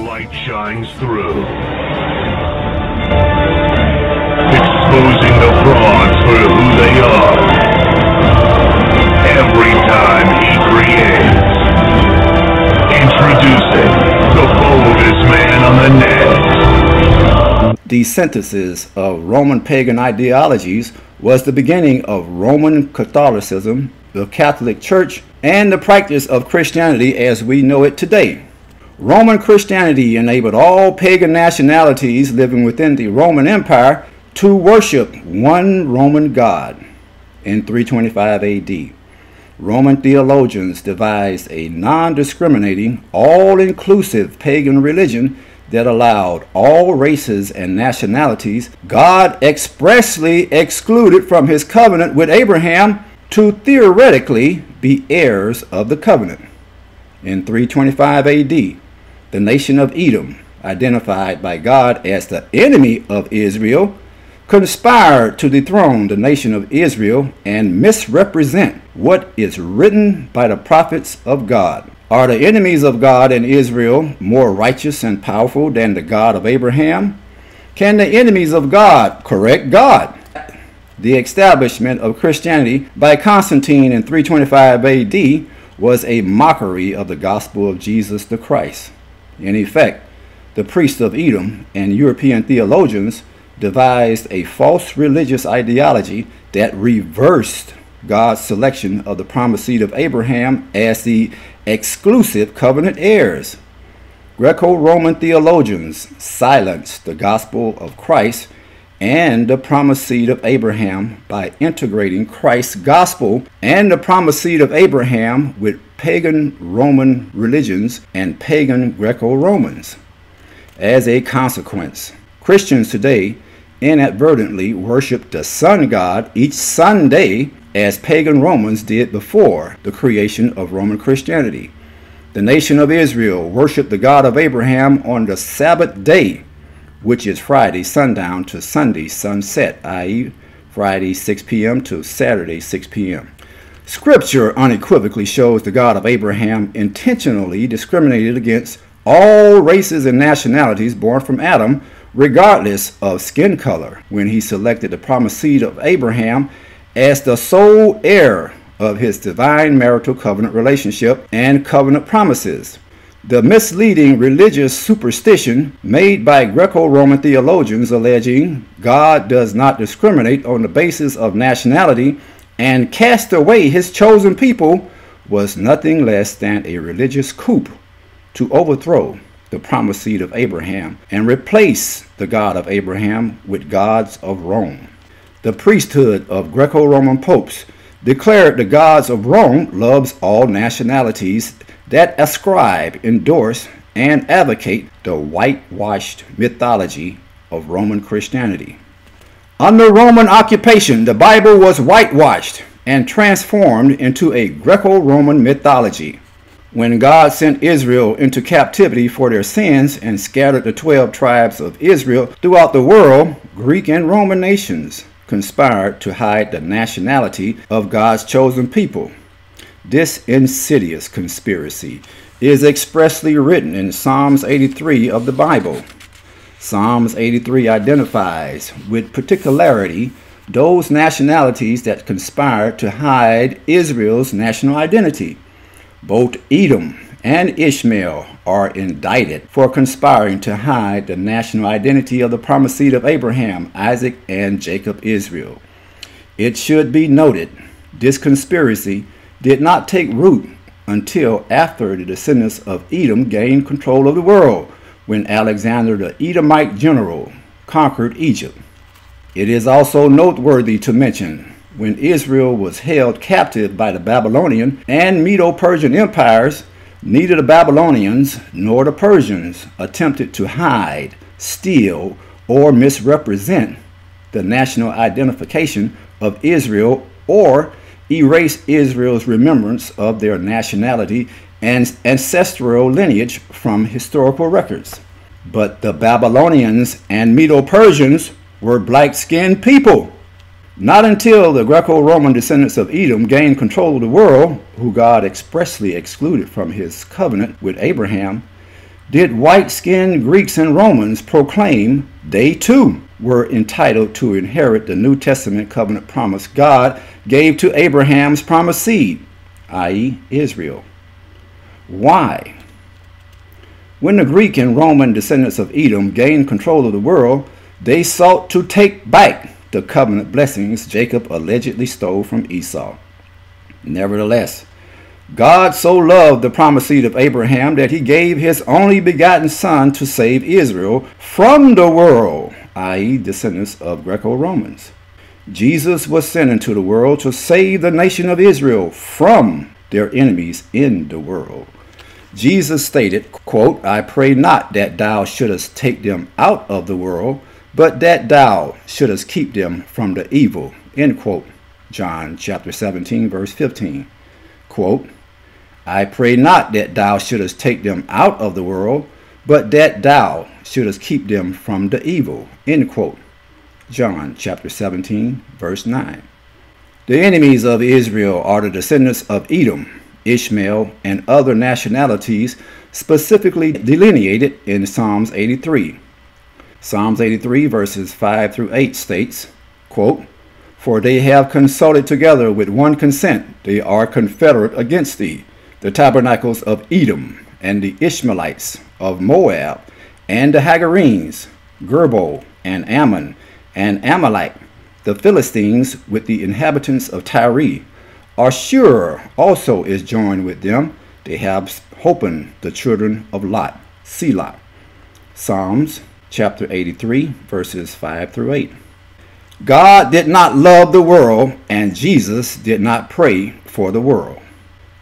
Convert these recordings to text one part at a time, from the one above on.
light shines through, exposing the frauds for who they are. Every time he creates, introducing the boldest man on the net. The synthesis of Roman pagan ideologies was the beginning of Roman Catholicism, the Catholic Church, and the practice of Christianity as we know it today. Roman Christianity enabled all pagan nationalities living within the Roman Empire to worship one Roman god. In 325 AD, Roman theologians devised a non-discriminating, all-inclusive pagan religion that allowed all races and nationalities God expressly excluded from his covenant with Abraham to theoretically be heirs of the covenant. In 325 AD, the nation of Edom, identified by God as the enemy of Israel, conspired to dethrone the nation of Israel and misrepresent what is written by the prophets of God. Are the enemies of God in Israel more righteous and powerful than the God of Abraham? Can the enemies of God correct God? The establishment of Christianity by Constantine in 325 AD was a mockery of the gospel of Jesus the Christ. In effect, the priests of Edom and European theologians devised a false religious ideology that reversed God's selection of the promised seed of Abraham as the exclusive covenant heirs. Greco-Roman theologians silenced the gospel of Christ and the promised seed of Abraham by integrating Christ's gospel and the promised seed of Abraham with pagan Roman religions and pagan Greco-Romans. As a consequence, Christians today inadvertently worship the sun god each Sunday as pagan Romans did before the creation of Roman Christianity. The nation of Israel worshiped the God of Abraham on the Sabbath day, which is Friday sundown to Sunday sunset, i.e. Friday 6 p.m. to Saturday 6 p.m. Scripture unequivocally shows the God of Abraham intentionally discriminated against all races and nationalities born from Adam, regardless of skin color, when he selected the promised seed of Abraham as the sole heir of his divine marital covenant relationship and covenant promises. The misleading religious superstition made by Greco-Roman theologians alleging God does not discriminate on the basis of nationality and cast away his chosen people was nothing less than a religious coup to overthrow the promised seed of Abraham and replace the God of Abraham with gods of Rome. The priesthood of Greco-Roman popes declared the gods of Rome loves all nationalities that ascribe, endorse, and advocate the whitewashed mythology of Roman Christianity. Under Roman occupation, the Bible was whitewashed and transformed into a Greco-Roman mythology. When God sent Israel into captivity for their sins and scattered the 12 tribes of Israel throughout the world, Greek and Roman nations conspired to hide the nationality of God's chosen people. This insidious conspiracy is expressly written in Psalms 83 of the Bible. Psalms 83 identifies with particularity those nationalities that conspired to hide Israel's national identity. Both Edom and Ishmael are indicted for conspiring to hide the national identity of the promised seed of Abraham, Isaac, and Jacob Israel. It should be noted, this conspiracy did not take root until after the descendants of Edom gained control of the world, when Alexander the Edomite general conquered Egypt. It is also noteworthy to mention when Israel was held captive by the Babylonian and Medo-Persian empires, neither the Babylonians nor the Persians attempted to hide, steal, or misrepresent the national identification of Israel or erase Israel's remembrance of their nationality and ancestral lineage from historical records. But the Babylonians and Medo-Persians were black-skinned people. Not until the Greco-Roman descendants of Edom gained control of the world, who God expressly excluded from his covenant with Abraham, Did white-skinned Greeks and Romans proclaim they too were entitled to inherit the New Testament covenant promise God gave to Abraham's promised seed, i.e. Israel? Why? When the Greek and Roman descendants of Edom gained control of the world, they sought to take back the covenant blessings Jacob allegedly stole from Esau. Nevertheless, God so loved the promised seed of Abraham that he gave his only begotten son to save Israel from the world, i.e. descendants of Greco-Romans. Jesus was sent into the world to save the nation of Israel from their enemies in the world. Jesus stated, quote, I pray not that thou shouldest take them out of the world, but that thou shouldest keep them from the evil, end quote. John chapter 17, verse 15. Quote, I pray not that thou shouldest take them out of the world, but that thou shouldest keep them from the evil, end quote. John chapter 17, verse 9. The enemies of Israel are the descendants of Edom, Ishmael, and other nationalities specifically delineated in Psalms 83. Psalms 83 verses 5 through 8 states, quote, For they have consulted together with one consent, they are confederate against thee, the tabernacles of Edom, and the Ishmaelites of Moab, and the Hagarenes, Gerbo, and Ammon, and Amalek, the Philistines with the inhabitants of Tyre. Ashur also is joined with them. They have holpen the children of Lot. Selah. Psalms chapter 83, verses 5 through 8. God did not love the world, and Jesus did not pray for the world.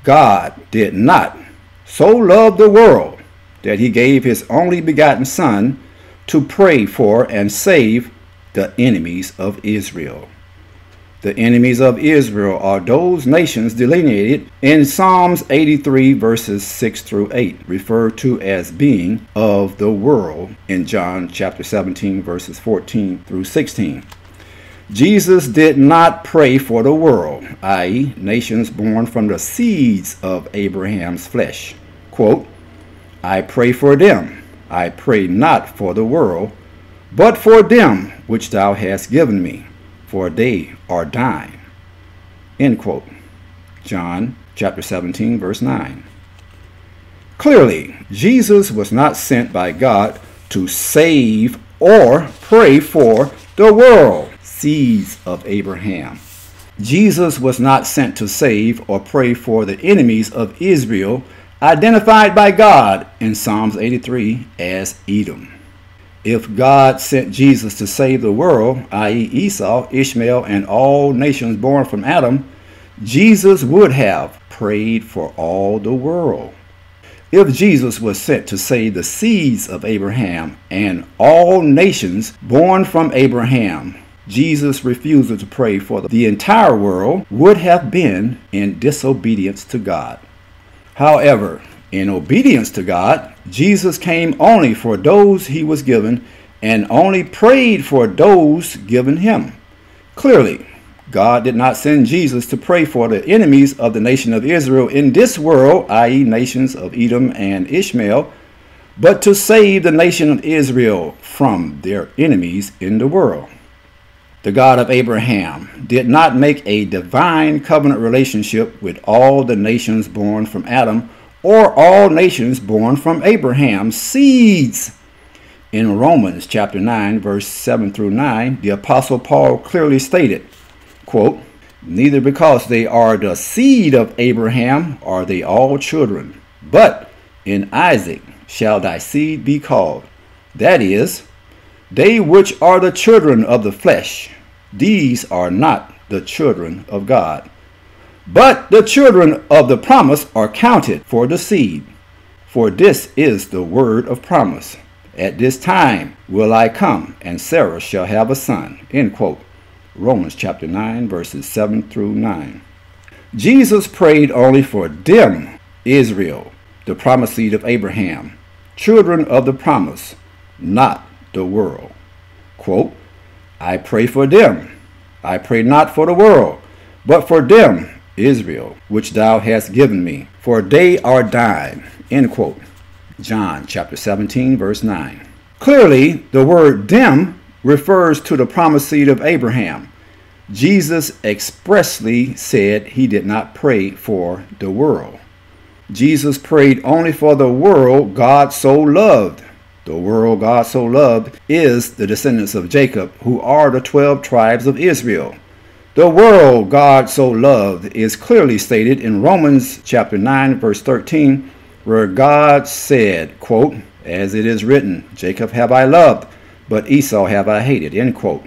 God did not so love the world that he gave his only begotten Son to pray for and save the enemies of Israel. The enemies of Israel are those nations delineated in Psalms 83 verses 6 through 8, referred to as being of the world in John chapter 17 verses 14 through 16. Jesus did not pray for the world, i.e. nations born from the seeds of Abraham's flesh. Quote, I pray for them. I pray not for the world, but for them which thou hast given me, for they are thine. End quote. John chapter 17 verse 9. Clearly, Jesus was not sent by God to save or pray for the world, seeds of Abraham. Jesus was not sent to save or pray for the enemies of Israel, identified by God in Psalms 83 as Edom. If God sent Jesus to save the world, i.e. Esau, Ishmael, and all nations born from Adam, Jesus would have prayed for all the world. If Jesus was sent to save the seeds of Abraham and all nations born from Abraham, Jesus' refusal to pray for the entire world would have been in disobedience to God. However, in obedience to God, Jesus came only for those he was given and only prayed for those given him. Clearly, God did not send Jesus to pray for the enemies of the nation of Israel in this world, i.e. nations of Edom and Ishmael, but to save the nation of Israel from their enemies in the world. The God of Abraham did not make a divine covenant relationship with all the nations born from Adam or all nations born from Abraham's seeds. In Romans chapter 9, verse 7 through 9, the Apostle Paul clearly stated, quote, Neither because they are the seed of Abraham are they all children, but in Isaac shall thy seed be called. That is, they which are the children of the flesh, these are not the children of God. But the children of the promise are counted for the seed. For this is the word of promise. At this time will I come, and Sarah shall have a son. End quote. Romans chapter 9, verses 7 through 9. Jesus prayed only for them, Israel, the promised seed of Abraham, children of the promise, not the world. Quote, I pray for them. I pray not for the world, but for them, Israel, which thou hast given me, for they are thine. End quote. John chapter 17, verse 9. Clearly, the word them refers to the promised seed of Abraham. Jesus expressly said he did not pray for the world. Jesus prayed only for the world God so loved. The world God so loved is the descendants of Jacob, who are the 12 tribes of Israel. The world God so loved is clearly stated in Romans chapter 9, verse 13, where God said, quote, "As it is written, Jacob have I loved, but Esau have I hated," end quote.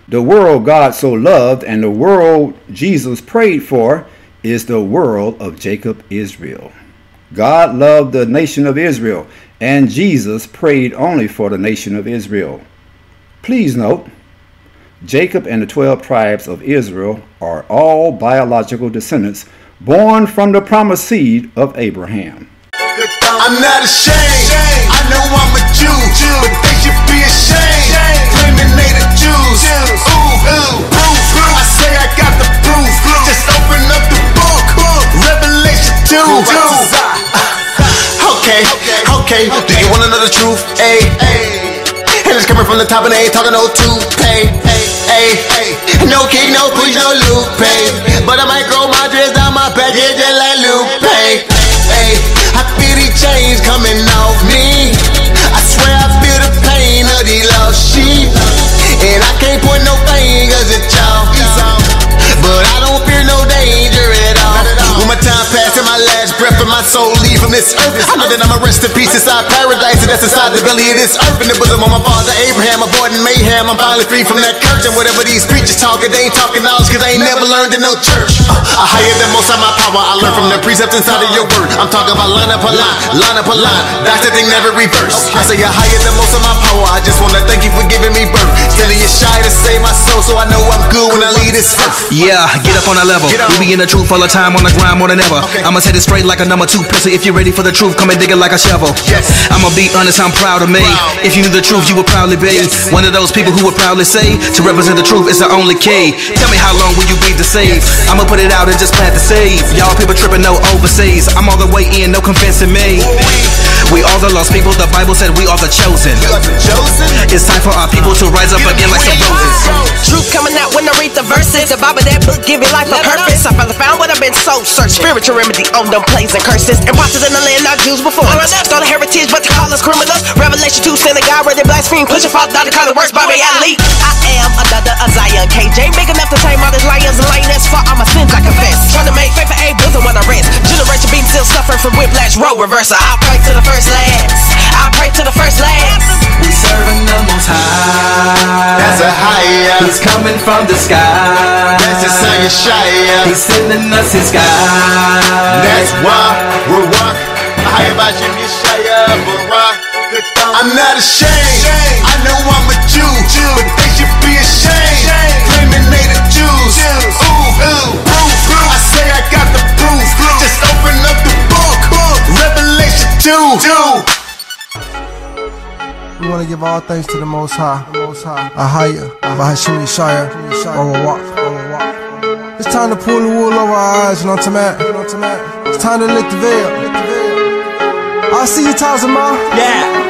The world God so loved and the world Jesus prayed for is the world of Jacob, Israel. God loved the nation of Israel, and Jesus prayed only for the nation of Israel. Please note, Jacob and the 12 tribes of Israel are all biological descendants born from the promised seed of Abraham. I'm not ashamed, I know I'm a Jew, but they should be ashamed, claiming they the Jews. Proof, I say I got the proof, just open up the book, Revelation 2. Okay, do you wanna know the truth? Ayy, and it's coming from the top and they ain't talking no toothpaste. No kick, no push, no loop, but I might grow my dreads down my back, yeah, just like Lupe. I feel these chains coming off me. I swear I feel the pain of these lost sheep, and I can't point no fingers at y'all, but I don't fear no danger at all. When my time passed and my last breath and my soul leave from this earth, I know that I'ma rest in peace inside paradise, and that's inside the belly of this earth. In the bosom of my father Abraham, avoiding mayhem, I'm finally free from that curse. And whatever these preachers talking, they ain't talking knowledge, cause they ain't never learned in no church. I higher than most of my power, I learned from the precepts inside of your word. I'm talking about line up a line, that's the thing never reverse. I say you're higher than most of my power, I just wanna thank you for giving me birth. Still you're shy to save my soul, so I know I'm good when I leave this earth. Yeah, get up on that level. We be in the truth all the time, on the grind more than ever. I'ma set it straight like a number 2 pistol. If you're ready for the truth, come and dig it like a shovel. Yes. I'ma be honest, I'm proud of me. If you knew the truth, you would proudly be one of those people who would proudly say, to represent the truth is the only key. Tell me how long will you be deceived? I'ma put it out and just plant the seed. Y'all people tripping, no overseas. I'm all the way in, no convincing me. We are the lost people, the Bible said we are the chosen. It's time for our people to rise up again like some roses. Truth coming out when I read the verses. The Bible, that book, giving life a purpose. I finally found what I've been so searched. Spiritual remedy on them plays and curses. Imposters in the land, not Jews before us. Stole the heritage, but they call us criminals. Revelation 2, sin of God, where they blaspheme. Push your father down, they call it worse by reality. I am another Isaiah KJ, big enough to tame all these lions and lioness. For all my sins I confess. Trying to make faith for a bosom when I rest. Generation being still suffering from whiplash, road reversal. I'll pray to the first last. I'll pray to the first last. We serving the Most High. That's a higher. He's coming from the sky. That's a sign of Shia. He's sending us his guy. That's why we're rock. Higher by Jim Shia, but rock. I'm not ashamed, I know I'm a Jew, but they should be ashamed, claiming they the Jews. Proof, I say I got the proof, just open up the book, Revelation 2. We want to give all thanks to the Most High, Ahaya, Bahashim Yeshaya, Owawak. It's time to pull the wool over our eyes, you know what I'm saying? It's time to lift the veil. I'll see you, Tazama. Yeah.